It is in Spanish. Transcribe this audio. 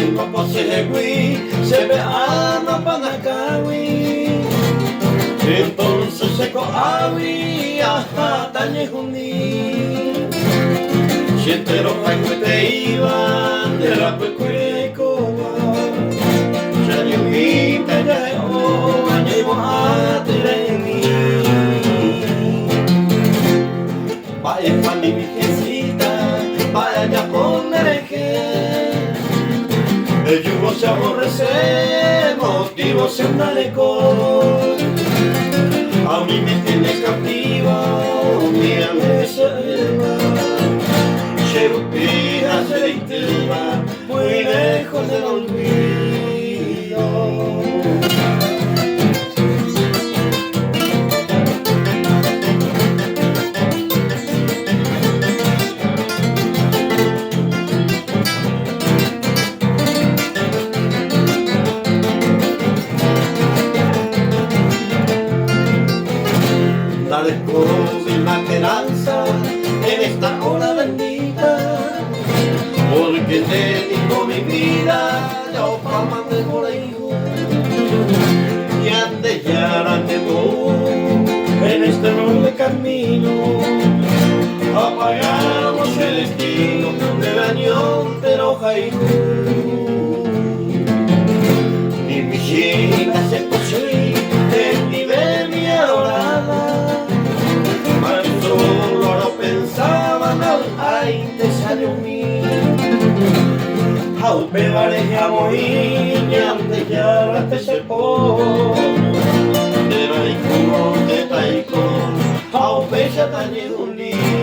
y papá se gui, se ve ama panakawi. Entonces se coawi, hasta tañe juní. Sientero te iban de la pecuecoa. Ya yo vi te llevo, llevo a tireni. Vaya pa' mi virgencita, vaya a poner el yugo se aborrece, motivo se un alecón. A mí me tienes cautivo, mírame selva. Llevo vida selectiva, muy lejos del olvido. Dale con la esperanza en esta hora bendita, porque te digo mi vida, yo fama de por ahí, y antes ya la tengo en este noble camino. Apagamos el destino del año de hoja y ni mi chica se posee en mi mi adorada. Solo lo pensaban al ay te salió mi al pevarejamos y antes ya la te sepó de taiko al pecha tañe un día.